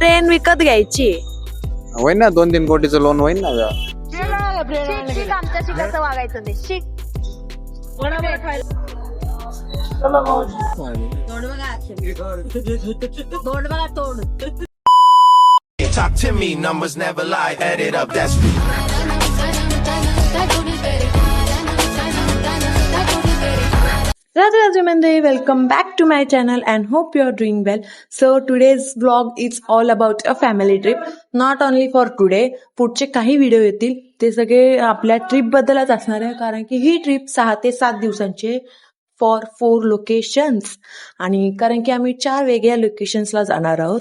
Train विकत घ्यायची. होईन ना 2-3 कोटीचं लोन होईन ना. शिक आमच्याशी कसं वागायचं ते शिक. Talk to me, numbers never lie. Add it up, that's me. Radhe Mande, welcome back to my channel and hope you are doing well. So today's vlog is all about a family trip. Not only for today, पुढचे काही video येतील ते सगळे आपल्या trip बद्दलच असणार आहे, कारण की ही ट्रिप 6 ते 7 दिवसांची फॉर 4 लोकेशन्स. आणि कारण की आम्ही 4 वेगळ्या लोकेशन्सला जाणार आहोत.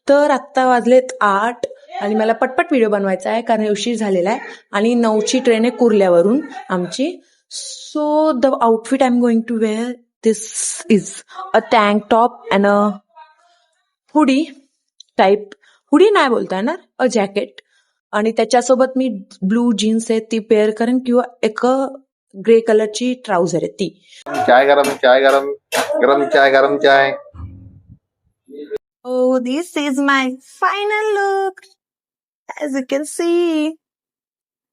तर आत्ता वाजलेत 8 आणि मला पटपट व्हिडिओ बनवायचा आहे कारण उशीर झालेला आहे आणि 9ची ट्रेन आहे कुर्ल्यावरून आमची. So the outfit I'm going to wear, this is a tank top and a hoodie type. Hoodie नाही बोलता येणार, a jacket. आणि त्याच्यासोबत मी ब्लू जीन्स आहे ती पेअर करेन किंवा एक ग्रे कलरची ट्राउझर आहे ती. चाय गरम चाय गरम गरम चाय गरम चाय. Oh, this is my final look as you can see.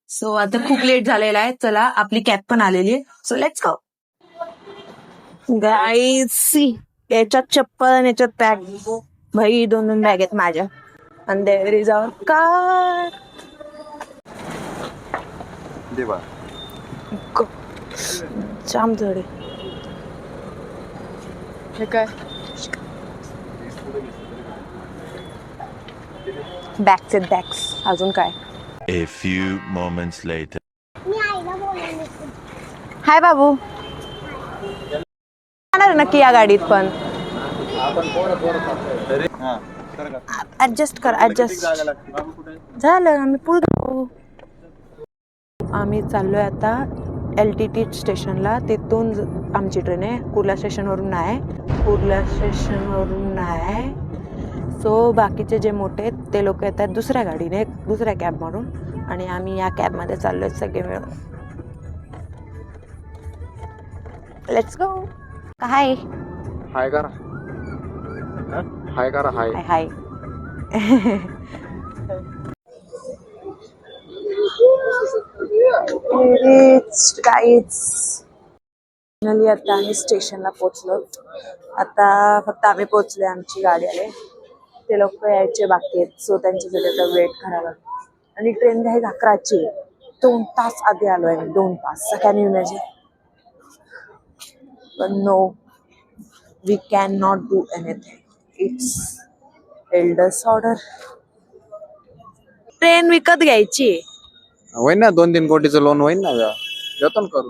So आता खूप लेट झालेला आहे. चला आपली कॅब पण आलेली आहे. So let's go guys. याच्यात चप्पल आणि याच्यात बॅग. भाई 2 बॅग आहेत माझ्या. आणि देअर इज आवर कार. जाम जड आहे. हे काय बॅग्स आहेत बॅग्स. अजून काय. A few moments later. हाय बाबू. जाणार नक्की या गाडीत पण. ऍडजस्ट कर ऍडजस्ट. झालं आम्ही पुढे. आम्ही चाललोय आता LTT स्टेशनला. तिथून आमची ट्रेन आहे. कुर्ला स्टेशनवरून नाही. सो बाकीचे जे मोठे आहेत ते लोक येतात दुसऱ्या गाडीने दुसऱ्या कॅब म्हणून आणि आम्ही या कॅब मध्ये चाललोय सगळे मिळून. Let's go. हाय हाय करा हाय करा हाय हाय. फायनली आता आम्ही स्टेशनला पोहोचलो. आता फक्त आम्ही पोहोचलोय. आमची गाडी आले. ते लोक यायचे बाकी आहेत. सो त्यांच्यासाठी आता वेट करायला लागतो. आणि ट्रेन घ्याय 11ची. 2 तास आधी आलोय मी. 2 तास सगळ्यांनी येण्याचे. पण no, we can not do anything. It's elders order. Train विकत घ्यायची. होईन ना 2-3 कोटीचं लोन होईन ना. देतो ना करू.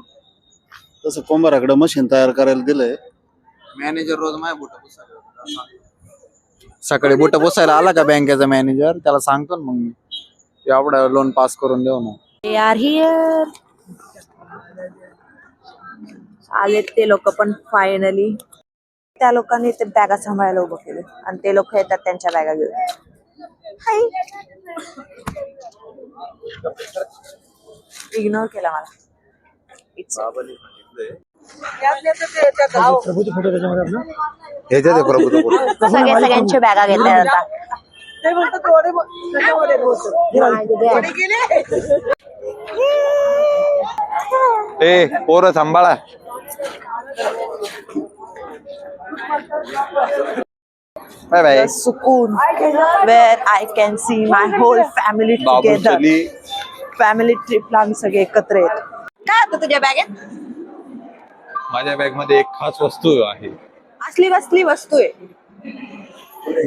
तसं कोंबाराकडे मशीन तयार करायला दिलंय. मॅनेजर रोज माझ्या बुट पुसायला सकाळी बुट पुसायला आला का बँकेचा मॅनेजर, त्याला सांगतो ना मग मी एवढं लोन पास करून देऊ ना. They are here. आलेत ते लोक पण फायनली. त्या लोकांनी ते बॅगा सांभाळायला उभं केलं आणि ते लोक येतात त्यांच्या बॅगा घेऊन. हाय. इग्नोर केला मला. सगळ्यांच्या बॅगा घेतल्या जातात. ए पोरं सांभाळा. Bye bye. सुकून where I can see my whole family together. Family ट्रिपला आम्ही सगळे एकत्र येतो. काय होतं तुझ्या बॅगेत? माझ्या बॅग मध्ये एक खास वस्तू आहे. असली बसली वस्तू आहे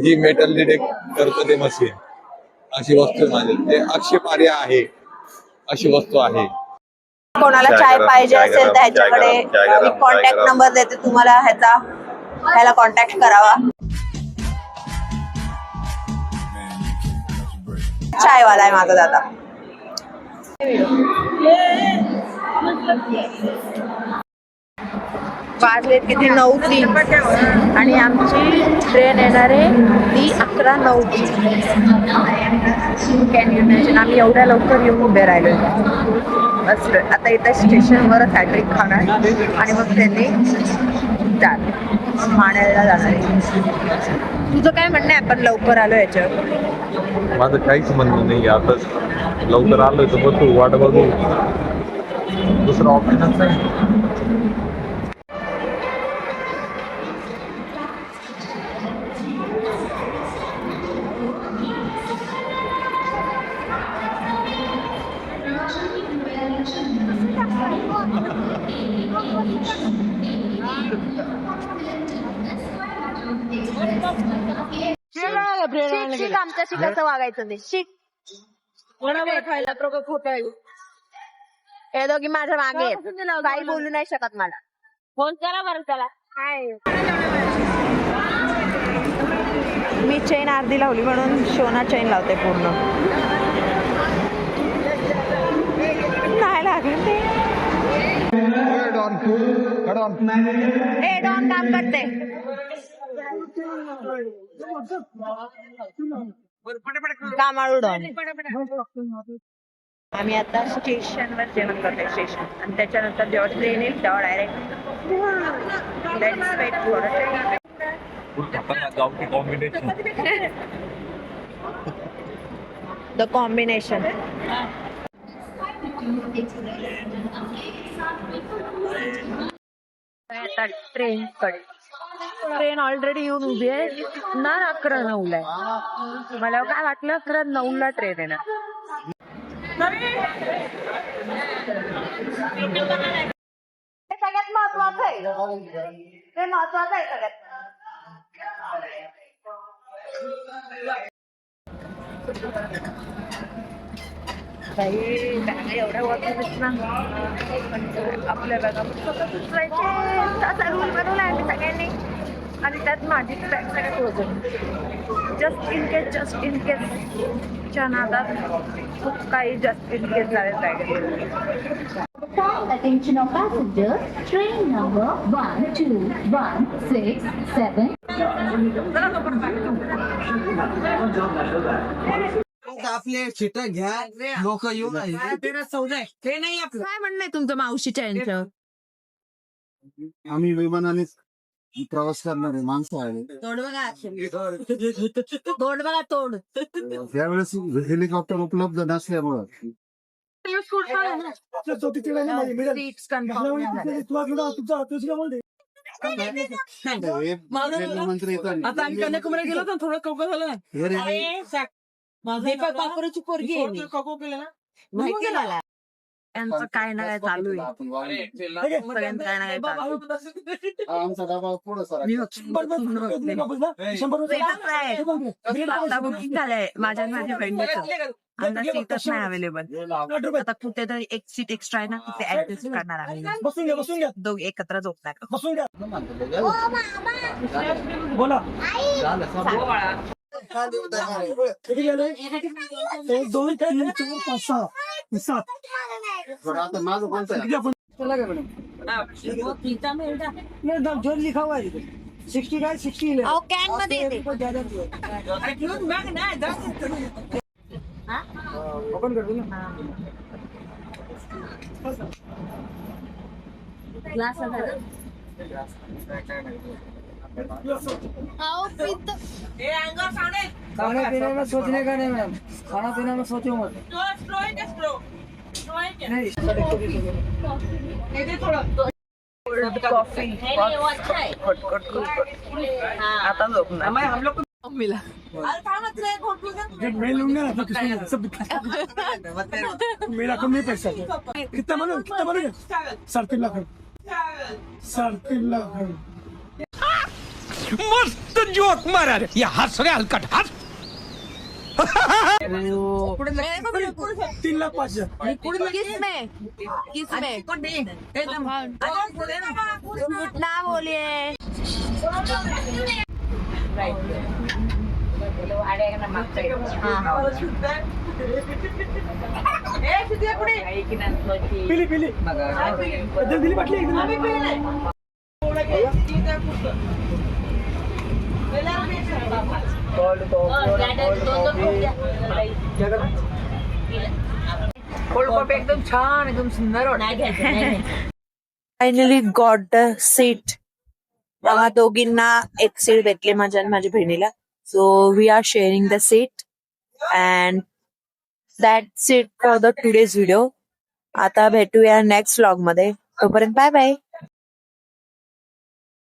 जी मेटल डिटेक्ट करतं ते मशीन. अशी वस्तू माझी ते आक्षेपार्ह आहे अशी वस्तू आहे. कोणाला चाय पाहिजे असेल तर ह्याच्याकडे मी कॉन्टॅक्ट नंबर देते तुम्हाला. ह्याला कॉन्टॅक्ट करावा. चायवाला आहे माझा दादा. वाजलेत किती 9:03 आणि आमची ट्रेन येणार आहे ती 11:09ची. कॅन यू इमॅजिन आम्ही एवढ्या लवकर येऊन उभे राहिलो. बस आता इथं स्टेशनवरच हॅट्रिक खाणार आणि मग त्यांनी ठाण्याला जाणार आहे. तुझं काय म्हणणं आहे आपण लवकर आलो याच्यावर? माझं काहीच म्हणणं नाही आता लवकर आलोय तर बघू वाट बघू दुसरं ऑप्शनच नाही. शिक आमच्याशी कसं वागायचं ते शिक. खायला प्रकोप होत आहे. हे दोघी माझ्या मागे आहेत. काही बोलू नाही शकत मला. फोन करा बरं त्याला. मी चेन अर्धी लावली म्हणून शोना चेन लावते पूर्ण. नाही लागलं ते. ए डॉन काम करते. कामाळू डॉन. आम्ही आता स्टेशनवर जेवण करतोय स्टेशन आणि त्याच्यानंतर जेव्हा ट्रेन येईल तेव्हा direct the combination. Train already येऊन उभी आहे ना. 11:09 आहे. मला काय वाटलं 11:09 ट्रेन आहे ना. सगळ्यात महत्वाचं आहे. ते महत्वाचं आहे सगळ्यात. एवढ्या वाटत ना आपल्या बॅगा स्वतः उचलायचे असा रूल बनवला आहे सगळ्यांनी. आणि त्यात माझी बॅग सगळ्यात वजन. जस्ट इन केस च्या नादात खूप काही जस्ट इन केस झाले bag. Attention of passengers, train number 12167. आपले सीट घ्या लोक येऊन ते नाही आपलं. काय म्हणणं आहे तुमचं मावशीच्या यांच्यावर? आम्ही विमानाने प्रवास करणारे माणसं आहे. तोड बघा. तोड बघा तोड. त्यावेळेस हेलिकॉप्टर उपलब्ध नसल्यामुळं मंत्री आता आम्ही कन्याकुमारी गेलो तर थोडं कौका झालं पाखरूची पोरगी माहिती मला. त्यांचं काय ना काय चालू आहे. सगळ्यांचं काय ना काय चालू आमचा डबा पुढं सर आता बुकिंग झालंय माझ्या आणि माझ्या बहिणीचं. आणि सीटच नाही अवेलेबल. आता कुठेतरी एक सीट एक्स्ट्रा आहे ना तिथे ऍडजस्ट करणार आहे. दोघ एकत्र झोपणार. बोला एक 2 3 4 5 6 7. आता माझं कोणतं जोर लिखा हुआ है 60 काय 60 कॅन मध्ये येते. ओपन कर दो ना. ग्लास खाने पीने में सोचने का नहीं मैम. खाना पीना में सोचो मत. कॉफी आता झोपणार. हम लोग मिला जब मैं लूंगा ना तो किसको सब मेरा कम नहीं पैसा. कितना मानोगे 3.5 लाख. 3.5 लाख. मस्त जोक मारा रे या हस रे हलकट हस. 3,05,000. किसमें ना बोलिए. पिली पिली दिली बाटली एकदम. कोल्ड कॉफी एकदम छान एकदम सुंदर वाटत. Finally got the seat. आम्हा दोघींना एक सीट भेटली माझ्या आणि माझ्या बहिणीला. So we are sharing the seat and that's it for the today's video. आता भेटूया नेक्स्ट व्लॉग मध्ये. तोपर्यंत बाय बाय.